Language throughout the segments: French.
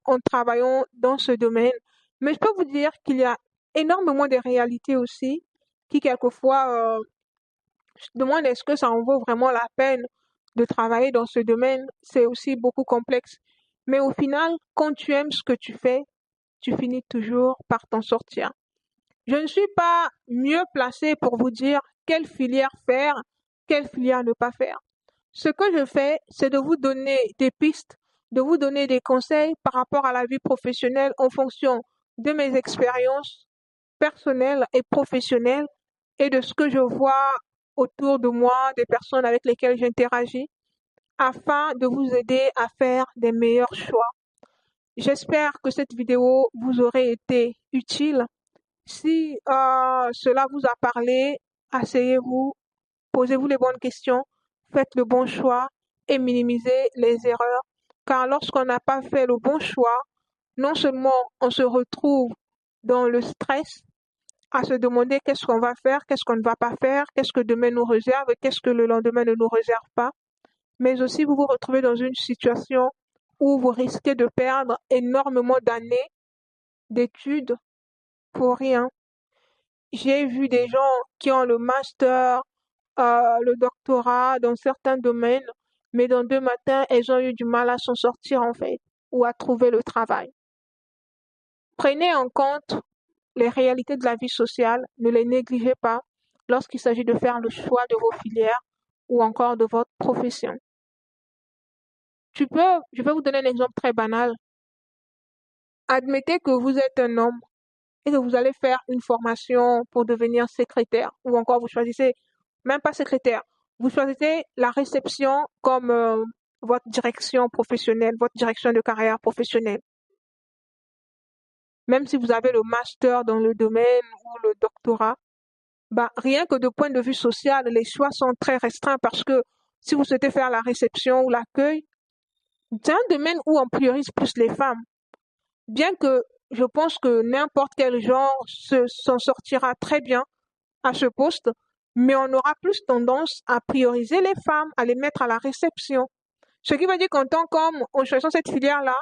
en travaillant dans ce domaine. Mais je peux vous dire qu'il y a énormément de réalités aussi qui quelquefois se demandent est-ce que ça en vaut vraiment la peine de travailler dans ce domaine. C'est aussi beaucoup complexe. Mais au final, quand tu aimes ce que tu fais, tu finis toujours par t'en sortir. Je ne suis pas mieux placée pour vous dire quelle filière faire, quelle filière ne pas faire. Ce que je fais, c'est de vous donner des pistes, de vous donner des conseils par rapport à la vie professionnelle en fonction de mes expériences personnelles et professionnelles et de ce que je vois autour de moi, des personnes avec lesquelles j'interagis, afin de vous aider à faire des meilleurs choix. J'espère que cette vidéo vous aurait été utile. Si cela vous a parlé, asseyez-vous, posez-vous les bonnes questions, faites le bon choix et minimisez les erreurs. Car lorsqu'on n'a pas fait le bon choix, non seulement on se retrouve dans le stress, à se demander qu'est-ce qu'on va faire, qu'est-ce qu'on ne va pas faire, qu'est-ce que demain nous réserve et qu'est-ce que le lendemain ne nous réserve pas, mais aussi vous vous retrouvez dans une situation où vous risquez de perdre énormément d'années d'études pour rien. J'ai vu des gens qui ont le master, le doctorat dans certains domaines, mais dans 2 matins, elles ont eu du mal à s'en sortir en fait, ou à trouver le travail. Prenez en compte les réalités de la vie sociale, ne les négligez pas lorsqu'il s'agit de faire le choix de vos filières ou encore de votre profession. Je vais vous donner un exemple très banal. Admettez que vous êtes un homme et que vous allez faire une formation pour devenir secrétaire, ou encore vous choisissez, même pas secrétaire, vous choisissez la réception comme votre direction professionnelle, votre direction de carrière professionnelle. Même si vous avez le master dans le domaine ou le doctorat, bah, rien que de point de vue social, les choix sont très restreints parce que si vous souhaitez faire la réception ou l'accueil, c'est un domaine où on priorise plus les femmes. Bien que je pense que n'importe quel genre s'en sortira très bien à ce poste, mais on aura plus tendance à prioriser les femmes, à les mettre à la réception. Ce qui veut dire qu'en tant qu'homme, en choisissant cette filière-là,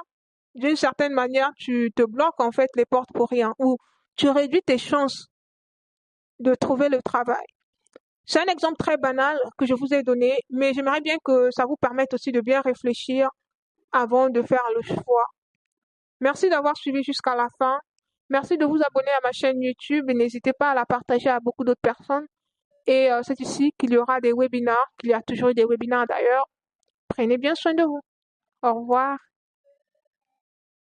d'une certaine manière, tu te bloques en fait les portes pour rien ou tu réduis tes chances de trouver le travail. C'est un exemple très banal que je vous ai donné, mais j'aimerais bien que ça vous permette aussi de bien réfléchir avant de faire le choix. Merci d'avoir suivi jusqu'à la fin. Merci de vous abonner à ma chaîne YouTube et n'hésitez pas à la partager à beaucoup d'autres personnes. Et c'est ici qu'il y aura des webinaires, qu'il y a toujours eu des webinaires d'ailleurs. Prenez bien soin de vous. Au revoir.